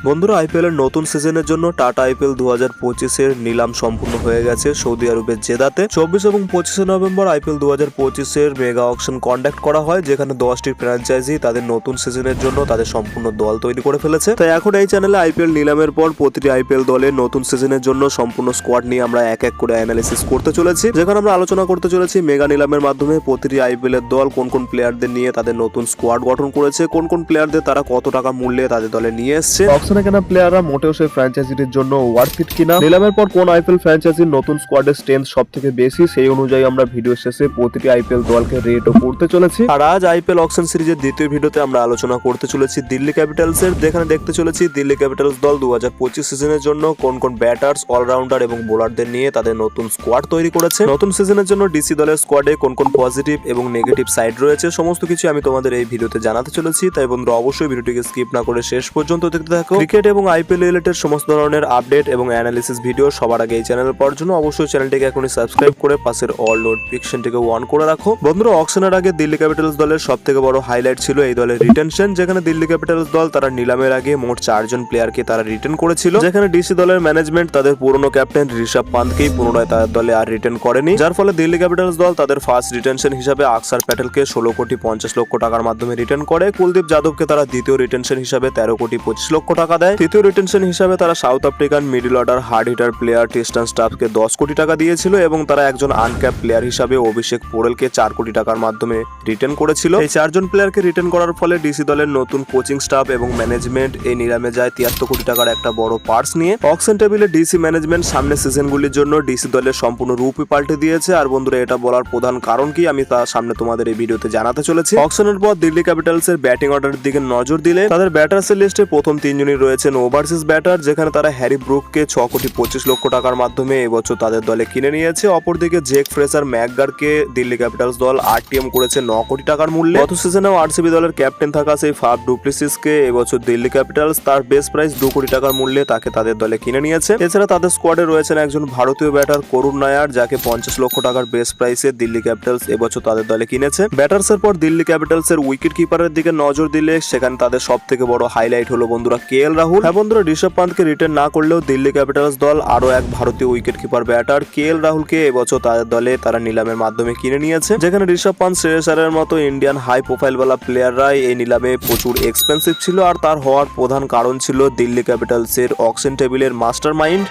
বন্ধুরা, আইপিএল এর নতুন সিজনের জন্য টাটা আইপিএল 2025 এর নিলাম সম্পূর্ণ হয়ে গেছে সৌদি আরবের জেদাতে। 24 এবং 25 নভেম্বর আইপিএল 2025 এর মেগা অকশন কন্ডাক্ট করা হয়, যেখানে 10টি ফ্র্যাঞ্চাইজি তাদের নতুন সিজনের জন্য তাদের সম্পূর্ণ দল তৈরি করে ফেলেছে। তাই এখন এই চ্যানেলে আইপিএল নিলামের পর প্রতিটি আইপিএল দলের নতুন সিজনের জন্য সম্পূর্ণ স্কোয়াড নিয়ে আমরা এক এক করে অ্যানালিসিস করতে চলেছি, যেখানে আমরা আলোচনা করতে চলেছি মেগা নিলামের মাধ্যমে প্রতিটি আইপিএল এর দল কোন কোন প্লেয়ারদের নিয়ে তাদের নতুন স্কোয়াড গঠন করেছে, কোন কোন প্লেয়ারদের তারা কত টাকা মূল্যে তাদের দলে নিয়ে এসছে, অকশনে কেনা প্লেয়াররা মোটেও সেই ফ্র্যাঞ্চাইজির জন্য ওয়ার্থ ইট কিনা, নিলামের পর কোন আইপিএল ফ্র্যাঞ্চাইজির নতুন স্কোয়াডের স্ট্রেংথ সবথেকে বেশি, সেই অনুযায়ী আমরা ভিডিও শেষে প্রতিটি আইপিএল দলকে রেটও করতে চলেছি। আর আজ আইপিএল অকশন সিরিজের দ্বিতীয় ভিডিওতে আমরা আলোচনা করতে চলেছি দিল্লি ক্যাপিটালস এর, যেখানে দেখতে চলেছি দিল্লি ক্যাপিটালস দল 2025 সিজনের জন্য কোন কোন ব্যাটার্স, অলরাউন্ডার এবং বোলারদের নিয়ে তাদের নতুন স্কোয়াড তৈরি করেছে। নতুন সিজনের জন্য ডিসি দলের স্কোয়াডে কোন কোন পজিটিভ এবং নেগেটিভ সাইড রয়েছে, সমস্ত কিছু আমি তোমাদের এই ভিডিওতে জানাতে চলেছি। তাই বন্ধুরা, অবশ্যই ভিডিওটিকে স্কিপ না করে শেষ পর্যন্ত দেখতে থাকো। ক্রিকেট এবং আইপিএল রিলেটেড সমস্ত ধরনের আপডেট এবং অ্যানালিসিস ভিডিও সবার আগে এই চ্যানেলে পাওয়ার জন্য অবশ্যই চ্যানেলটিকে এখনই সাবস্ক্রাইব করে পাশের অল নোটিফিকেশনটিকে অন করে রাখো। বন্ধুরা, অকশনের আগে দিল্লি ক্যাপিটালস দলের সবথেকে বড় হাইলাইট ছিল এই দলের রিটেনশন, যেখানে দিল্লি ক্যাপিটালস দল তারা নিলামের আগে মোট 4 জন প্লেয়ারকে তারা রিটেন করেছিল, যেখানে ডিসি দলের ম্যানেজমেন্ট তাদের পুরনো ক্যাপ্টেন ঋষভ পান্তকেই পুনরায় তাদের দলে আর রিটেন করেনি, যার ফলে দিল্লি ক্যাপিটালস দল তাদের ফার্স্ট রিটেনশন হিসাবে আকসার প্যাটেলকে 16 কোটি 50 লক্ষ টাকার মাধ্যমে রিটেন করে। কুলদীপ যাদবকে তারা দ্বিতীয় রিটেনশন হিসাবে 13 কোটি 25 লক্ষ টাকা দেয়। তৃতীয় রিটেনশন হিসাবে তারা South African middle order hard hitter player Tristan স্টাফকে 10 কোটি টাকা দিয়েছিল এবং তারা একজন আনক্যাপ প্লেয়ার হিসাবে অভিষেক পোরেলকে 4 কোটি টাকার মাধ্যমে রিটেন করেছিল। এই 4 জন প্লেয়ারকে রিটেন করার ফলে ডিসি দলের নতুন কোচিং স্টাফ এবং ম্যানেজমেন্ট এই নিলামে যায় 73 কোটি টাকার একটা বড় পার্স নিয়ে। অকশন টেবিলে ডিসি ম্যানেজমেন্ট সামনের সিজনগুলির জন্য ডিসি দলের সম্পূর্ণ রূপই পাল্টে দিয়েছে। আর বন্ধুরা, এটা বলার প্রধান কারণ কি আমি তা সামনে তোমাদের এই ভিডিওতে জানাতে চলেছি। অকশনের পর দিল্লি ক্যাপিটালস এর ব্যাটিং অর্ডারের দিকে নজর দিলে তাদের ব্যাটার্স এর লিস্টে প্রথম 3 জনই রয়েছেন ওভারসিজ ব্যাটার, যেখানে তারা হ্যারি ব্রুককে 6 কোটি 25 লক্ষ টাকার মাধ্যমে এবছর তাদের দলে কিনে নিয়েছে। অপরদিকে জেক ফ্রেসার ম্যাকগারকে দিল্লি ক্যাপিটালস দল আরটিএম করেছে 9 কোটি টাকার মূল্যে। গত সিজনেও আরসিবি দলের ক্যাপ্টেন থাকা সেই ফাফ ডুপ্লেসিসকে এবছর দিল্লি ক্যাপিটালস তার বেস্ট প্রাইস 2 কোটি টাকার মূল্যে তাকে তাদের দলে কিনে নিয়েছে। এছাড়া তাদের স্কোয়াডে রয়েছেন একজন ভারতীয় ব্যাটার করুণ নায়ার, যাকে 50 লক্ষ টাকার বেস্ট প্রাইসে দিল্লি ক্যাপিটালস এবছর তাদের দলে কিনেছে। ব্যাটার্স এর পর দিল্লি ক্যাপিটালস এর উইকেট কিপারের দিকে নজর দিলে সেখানে তাদের সব থেকে বড় হাইলাইট হলো বন্ধুরা কেএল রাহুল। হ্যাঁ বন্ধুরা, ঋষভ পান্তকে রিটেন না করলেও দিল্লি ক্যাপিটালস দল আরো এক ভারতীয় উইকেট কিপার ব্যাটার কেএল রাহুলকে এবছর তাদের দলে তারা নিলামের মাধ্যমে কিনে নিয়েছে, যেখানে ঋষভ পান্ত, শ্রেয়স আয়ারের মতো ইন্ডিয়ান হাই প্রোফাইল ওয়ালা প্লেয়াররাই এই নিলামে প্রচুর এক্সপেন্সিভ ছিল। আর তার হওয়ার প্রধান কারণ ছিল দিল্লি ক্যাপিটালস এর অকশন টেবিলের মাস্টার মাইন্ড।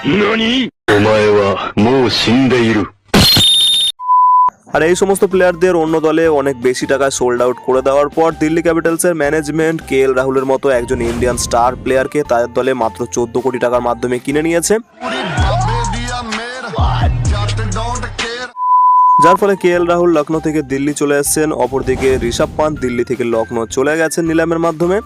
আর এই সমস্ত প্লেয়ারদের অন্য দলে অনেক বেশি টাকায় সোল্ড আউট করে দেওয়ার পর দিল্লি ক্যাপিটালসের ম্যানেজমেন্ট কেএল রাহুলের মতো একজন ইন্ডিয়ান স্টার প্লেয়ারকে তাদের দলে মাত্র 14 কোটি টাকার মাধ্যমে কিনে নিয়েছে, যার ফলে কেএল রাহুল লখনৌ থেকে দিল্লি চলে আসছেন। অপরদিকে ঋষভ পান্ত দিল্লি থেকে লখনৌ চলে গেছেন নিলামের মাধ্যমে।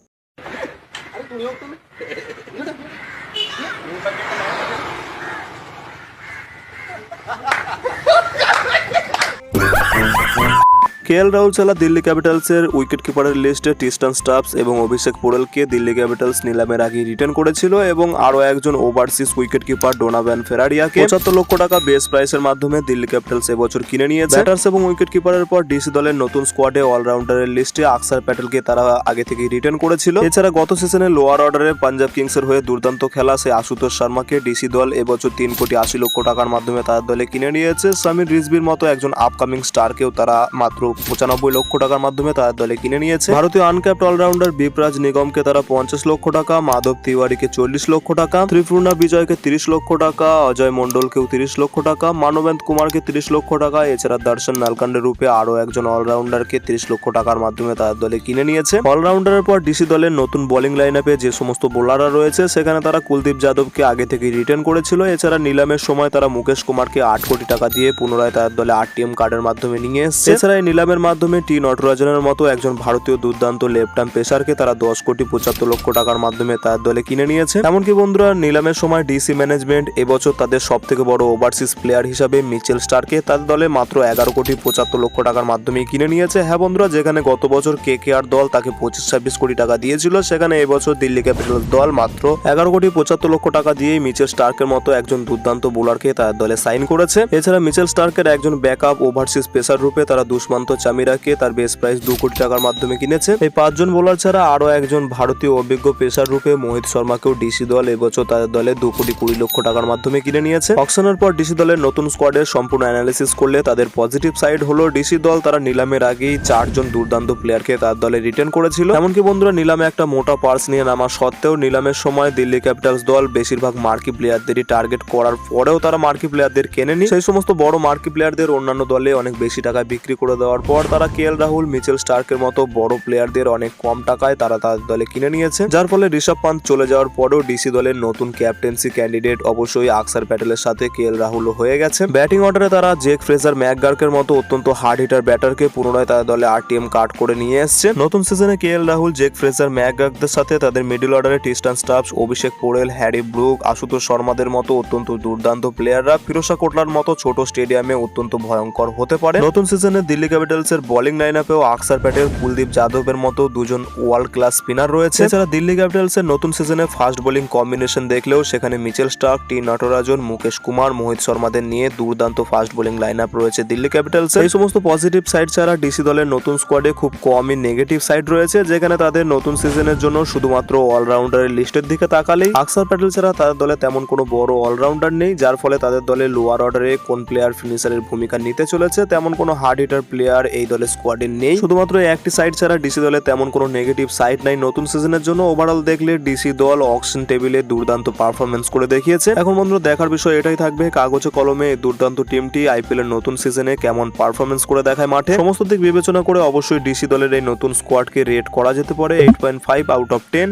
কেএল রাহুল ছাড়া দিল্লি ক্যাপিটালসের উইকেট কিপারের লিস্টে টিস্টান স্টাফস এবং অভিষেক পোরেলকে দিল্লি ক্যাপিটালস নিলামের আগে রিটার্ন করেছিল এবং আরো একজন ওভারসিজ উইকেট কিপার ডোনাভান ফেরারিয়াকে 75 লক্ষ টাকা বেস প্রাইসের মাধ্যমে দিল্লি ক্যাপিটালস এবছর কিনে নিয়েছে। ব্যাটার্স এবং উইকেট কিপারের পর ডিসি দলের নতুন স্কোয়াডে অলরাউন্ডারের লিস্টে আকসার প্যাটেলকে তারা আগে থেকে রিটার্ন করেছিল। এছাড়া গত সিজনে লোয়ার অর্ডারে পাঞ্জাব কিংসের হয়ে দুর্দান্ত খেলা সেই আশুতোষ শর্মাকে ডিসি দল এবছর 3 কোটি 80 লক্ষ টাকার মাধ্যমে তাদের দলে কিনে নিয়েছে। সামির রিজভির মতো একজন আপকামিং স্টারকেও তারা মাত্র 95 লক্ষ টাকার মাধ্যমে তাদের দলে কিনে নিয়েছে। ভারতীয় আনক্যাপ্ট অলরাউন্ডার বিপরাজ নিগমকে তারা 50 লক্ষ টাকা, মাধব তিওয়ারিকে 40 লক্ষ টাকা, ত্রিপুর্ণা বিজয়কে 30 লক্ষ টাকা, অজয় মন্ডলকেও 30 লক্ষ টাকা, মানবেন্দ্র কুমারকে 30 লক্ষ টাকা, এছাড়া দর্শন নালকান্ডের রূপে আরো একজন অলরাউন্ডারকে 30 লক্ষ টাকার মাধ্যমে তাদের দলে কিনে নিয়েছে। অলরাউন্ডারের পর ডিসি দলের নতুন বোলিং লাইন আপে যে সমস্ত বোলাররা রয়েছে সেখানে তারা কুলদীপ যাদবকে আগে থেকে রিটার্ন করেছিল। এছাড়া নিলামের সময় তারা মুকেশ কুমারকে 8 কোটি টাকা দিয়ে পুনরায় তাদের দলে আরটিএম কার্ডের মাধ্যমে নিয়ে এসেছে। এছাড়া এই নিলামের মাধ্যমে টি নটরাজনের মতো একজন ভারতীয় দুর্দান্ত লেফট আর্ম পেসারকে তারা 10 কোটি 75 লক্ষ টাকার মাধ্যমে তার দলে কিনে নিয়েছে। এমনকি বন্ধুরা, নিলামের সময় ডিসি ম্যানেজমেন্ট এবছর তাদের সব থেকে বড় ওভারসিজ প্লেয়ার হিসাবে মিচেল স্টারকে তাদের দলে মাত্র 11 কোটি 75 লক্ষ টাকার মাধ্যমে কিনে নিয়েছে। হ্যাঁ বন্ধুরা, যেখানে গত বছর কেকেআর দল তাকে 25-26 কোটি টাকা দিয়েছিল, সেখানে এবছর দিল্লি ক্যাপিটালস দল মাত্র 11 কোটি 75 লক্ষ টাকা দিয়ে মিচেল স্টার্কের মতো একজন দুর্দান্ত বোলারকে তাদের দলে সাইন করেছে। এছাড়া মিচেল স্টার্কের একজন ব্যাকআপ ওভারসিজ পেসার রূপে তারা দুষ্মন্ত চামিরাকে তার বেস প্রাইস 2 কোটি টাকার মাধ্যমে কিনেছে। এই 5 জন বোলার ছাড়া আরো একজন ভারতীয় অভিজ্ঞ পেসার রূপে মোহিত শর্মাকেও ডিসি দল এবছর তাদের দলে 2 কোটি 20 লক্ষ টাকার মাধ্যমে কিনে নিয়েছে। অকশনের পর ডিসি দলের নতুন স্কোয়াডের সম্পূর্ণ অ্যানালিসিস করলে তাদের পজিটিভ সাইড হলো ডিসি দল তারা নিলামের আগেই 4 জন দুর্দান্ত প্লেয়ারকে তার দলে রিটেন করেছিল। এমনকি বন্ধুরা নিলামে একটা মোটা পার্স নিয়ে নামা সত্ত্বেও নিলামের সময় দিল্লি ক্যাপিটালস দল বেশিরভাগ মার্কি প্লেয়ারদেরই টার্গেট করার পরেও তারা মার্কি প্লেয়ারদের কেনেনি। সেই সমস্ত বড় মার্কি প্লেয়ারদের অন্যান্য দলে অনেক বেশি টাকায় বিক্রি করে দেওয়ার পর তারা কেএল রাহুল, মিচেল স্টার্কের মতো বড় প্লেয়ারদের অনেক কম টাকায় তারা তাদের দলে কিনে নিয়েছে, যার ফলে ঋষভ পান্ত চলে যাওয়ার পরেও ডিসি দলের নতুন ক্যাপ্টেন্সি ক্যান্ডিডেট অবশ্যই আকসার প্যাটেলের সাথে কেএল রাহুল হয়ে গেছে। ব্যাটিং অর্ডারে তারা জেক ফ্রেজার ম্যাকগার্কের মতো অত্যন্ত হার্ড হিটার ব্যাটারকে পুনরায় তাদের দলে আরটিএম কাট করে নিয়ে এসছে। নতুন সিজনে কেএল রাহুল, জেক ফ্রেজার ম্যাকগার্কদের সাথে তাদের মিডল অর্ডারে টিস্টান স্টাফস, অভিষেক পোরেল, হ্যারি ব্রুক, আশুতোষ শর্মাদের মতো অত্যন্ত দুর্দান্ত প্লেয়াররা ফিরোজা কোটলার মতো ছোট স্টেডিয়ামে অত্যন্ত ভয়ঙ্কর হতে পারে। নতুন সিজনে দিল্লি ক্যাপিটালস এর বোলিং লাইন আপেও আকসার প্যাটেল, কুলদীপ যাদবের মতো দুজন ওয়ার্ল্ড ক্লাস স্পিনার রয়েছে। এছাড়া দিল্লি ক্যাপিটালস এর নতুন সিজনে ফাস্ট বোলিং কম্বিনেশন দেখলেও সেখানে মিচেল স্টার্ক, টি নটরাজন, মুকেশ কুমার, মোহিত শর্মাদের নিয়ে দুর্দান্ত ফাস্ট বোলিং লাইন আপ রয়েছে দিল্লি ক্যাপিটালস। এই সমস্ত পজিটিভ সাইড ছাড়া ডিসি দলের নতুন স্কোয়াডে খুব কমই নেগেটিভ সাইড রয়েছে, যেখানে তাদের নতুন সিজনের জন্য শুধুমাত্র অলরাউন্ডারের লিস্টের দিকে তাকালেই আকসার প্যাটেল ছাড়া তাদের দলে তেমন কোনো বড় অলরাউন্ডার নেই, যার ফলে তাদের দলে লোয়ার অর্ডারে কোন প্লেয়ার ফিনিশারের ভূমিকা নিতে চলেছে তেমন কোনো হার্ড হিটার প্লেয়ার এই দলে স্কোয়াডে নেই। শুধুমাত্র একটি সাইড ছাড়া ডিসি দলে তেমন কোনো নেগেটিভ সাইড নাই নতুন সিজনের জন্য। ওভারঅল দেখলে ডিসি দল অকশন টেবিলে দুর্দান্ত পারফরমেন্স করে দেখিয়েছে। এখন বন্ধুরা দেখার বিষয় এটাই থাকবে কাগজে কলমে এই দুর্দান্ত টিমটি আইপিএল এর নতুন সিজনে কেমন পারফরমেন্স করে দেখায় মাঠে। সমস্ত দিক বিবেচনা করে অবশ্যই ডিসি দলের এই নতুন স্কোয়াডকে রেট করা যেতে পারে 8.5 আউট অফ 10।